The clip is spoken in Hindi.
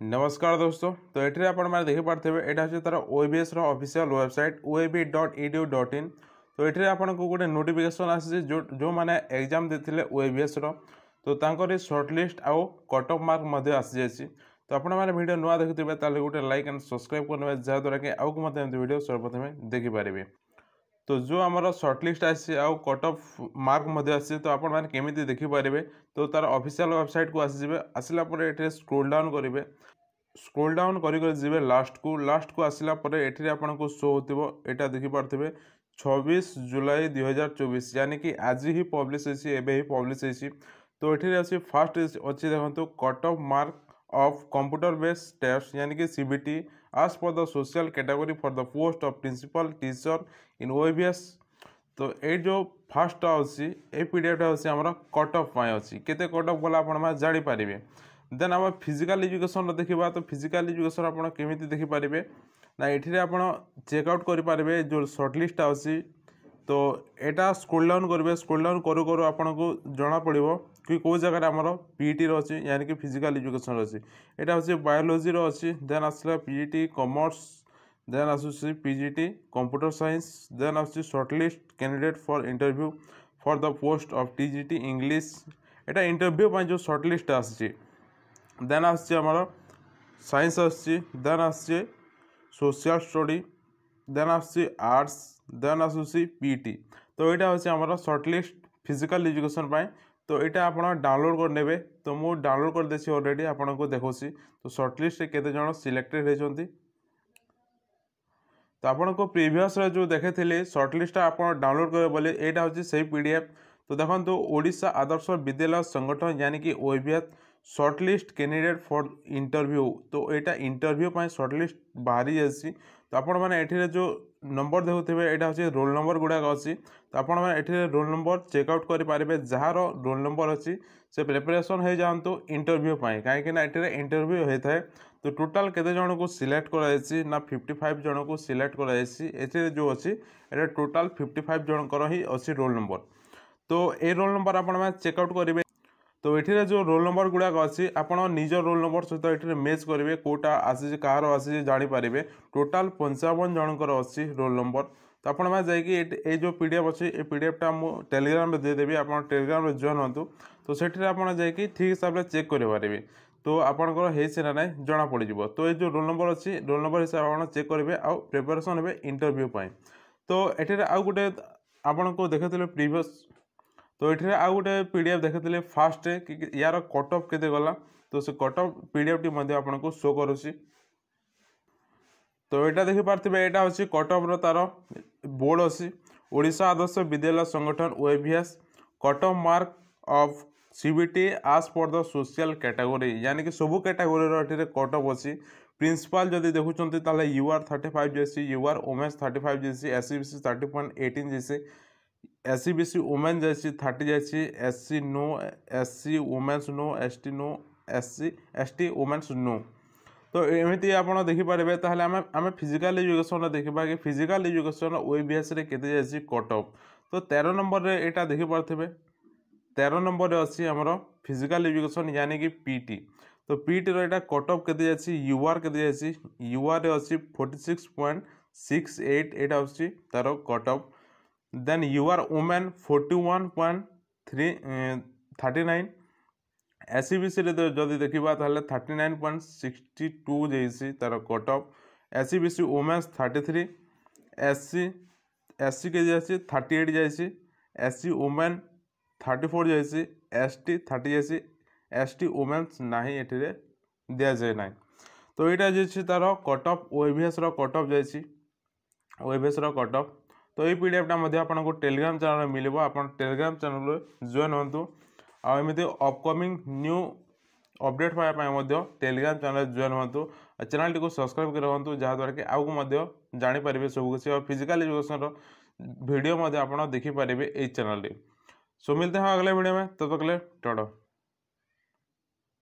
नमस्कार दोस्तों। तो ये आपने देखी पारे यहाँ हूँ तार ओएबीएस ऑफिशियल वेबसाइट oab.edu.in। तो ये आपको गोटे नोटिफिकेशन आसी जो मैंने एग्जाम देते ओएबीएस तो तांकर सर्टलिस्ट आउ कट ऑफ मार्क आसी जाइए। तो आपने वीडियो नुआ देखुए गोटे लाइक एंड सब्सक्राइब करने जहाँद्वारा कि आगे वीडियो सर्वप्रथमे देखिपारे। तो जो आमर सर्टलिस्ट आसी आउ कट ऑफ मार्क आसी तो आपने केमी देखिपारे। तो तार ऑफिशियल वेबसाइट को आसीजे आसला ये स्क्रोल डाउन करेंगे। स्क्रोल डाउन करेंगे लास्ट को आसला ये आपको शो हो यहाँ देखिपारे 26 जुलाई 2024 यानी कि आज ही पब्लिश ही पब्लिश होती। तो ये अच्छी फास्ट अच्छी देखो cut off mark of computer based test यानी कि CBT as per the social category for the post of principal teacher in OABS। तो ये जो फास्ट अच्छी ये पीडीएफ आम कट ऑफ अच्छी केते कट ऑफ गला आप जानीपारे। देन आम फिजिकल एजुकेशन देखा तो फिजिकल एजुकेशन आप केमी देखिपारे ना ये आप चेकआउट करेंगे जो सर्टलिस्ट अच्छी। तो यहाँ स्क्रोल डाउन करेंगे स्क्रोल डाउन करू करू आपन को जना पड़ो कि कौ जगह आमर पीईटी अच्छी यानी कि फिजिकल एजुकेशन अच्छी। यहाँ हूँ बायोलोजी अच्छी देन आसला पीईटी कॉमर्स देन आसूसी पीजीटी कंप्यूटर साइंस देन आसूसी shortlist candidate for interview for the post of TGT English यहाँ इंटरव्यू जो सर्टलिस्ट आसी। देन आमर साइंस आसी देन आसी सोशल स्टडी देन आसूसी आर्ट्स देन आसूसी पीटी। तो यहाँ हूँ आमर सर्टलिस्ट फिजिकल एजुकेशन। तो यहाँ आप डाउनलोड करने तो मुझे डाउनलोड कर देसी ऑलरेडी आपको देखा। तो सर्टलिस्ट केते जण सिलेक्टेड होती। तो आपको प्रीवियस जो देखे सर्टलिस्ट आप डाउनलोड करेंगे बोले यहाँ हूँ से पीडीएफ। तो देखो ओडिशा आदर्श विद्यालय संगठन यानी कि ओएबीएस सर्टलिस्ट कैंडिडेट फॉर इंटरव्यू। तो यहाँ इंटरव्यू सर्टलिस्ट बाहरी जासी। तो आपण मैंने जो नंबर देखुए यहाँ हूँ रोल नंबर गुड़ाक अच्छी। तो आपण मैंने रोल नंबर चेकआउट करेंगे जार रोल नंबर अच्छी से प्रिपरेशन हो जातु इंटरव्यू कहीं ये इंटरव्यू होता है। तो टोटाल केते जन को सिलेक्ट कराई ना 55 जन को सिलेक्ट कराई जो अच्छी ये टोटाल 55 जनकर ही अच्छी रोल नंबर। तो ये रोल नंबर आप चेकआउट करेंगे। तो ये जो रोल नंबर गुड़ाक अच्छी आप निज रोल नंबर सहित ये मैच करेंगे कौटा आसी कहार आसी जानीपारे। टोटाल 55 जनकर अच्छी रोल नंबर। तो आप ये जो पीडीएफ अच्छी ये पीडीएफटा मुझे टेलीग्राम में देदेवी आप टेलीग्राम में जॉइन हूँ। तो से ठीक हिसाब से चेक करेंगे। तो आपंकर होना ना जना पड़। तो ये जो रोल नंबर अच्छी रोल नंबर हिसाब से आप चेक करेंगे आउ प्रिपरेशन हे इंटरव्यू। तो ये आउ गोटे आपको देखे प्रीवियस। तो ये आउ गोटे पीडीएफ देखे फास्ट कि यार कट ऑफ केते गला। तो से कट ऑफ पीडीएफ टी आपको शो करुँची। तो यहाँ देखिपारे यहाँ हूँ कट ऑफ तार बोर्ड अच्छी Odisha Adarsha Vidyalaya Sangathan OAVS cut off mark of CBT आज पर द सोशल कैटेगरी यानी कि सबू कैटेगोरी कट ऑफ अच्छी। प्रिंसिपल जदि देखुं यूआर 35 जैसी यूआर वोमेन्स 35 जैसी एससीबीसी 30.18 जैसे एससीबीसी वोमेन जैसी 30 जैसी SC no SC womens no ST no SC ST womens no. तो एमती आप देखिपारे आम फिजिकल एजुकेशन देखा कि फिजिकल एजुकेशन ओएबीएस केते जाइए कट ऑफ। तो 13 नंबर रे यहाँ देखिपारे 13 नंबर अच्छी आमर फिजिकल एजुकेशन यानी कि पीटी। तो पीटी रो कट ऑफ केते जाइए यूआर केते जाइए यूआर अच्छी 46.68 यहाँ हूँ तार cut off. Then UR women 41.39 SCBC जदि देखा 39.62 जाइए तार cut off. SCBC womens 33 SC SC के जाइए 38 जाइए एससी वोमेन 34 जाइए एसटी 30 जाइए एसटी वोमेन्स ना ये दि जाए ना। तो यहाँ जी तार कट ऑफ ओएबीएस कट ऑफ जाइए ओएबीएस कट ऑफ। तो ये पीडीएफटा आपको टेलीग्राम चैनल में मिले आप टेलीग्राम चैनल जॉइन हूँ। आमती अपकमिंग न्यू अपडेट पाइबा टेलीग्राम चैनल जॉइन हूँ। चैनल टी को सब्सक्राइब कर रखुँ जहाँद्वारा कि आगे जानीपारे सब किसी और फिजिकल एजुकेशन वीडियो आप देखिपारे ये चैनल। सो मिलते हैं अगले वीडियो में तब तक के लिए टाटा।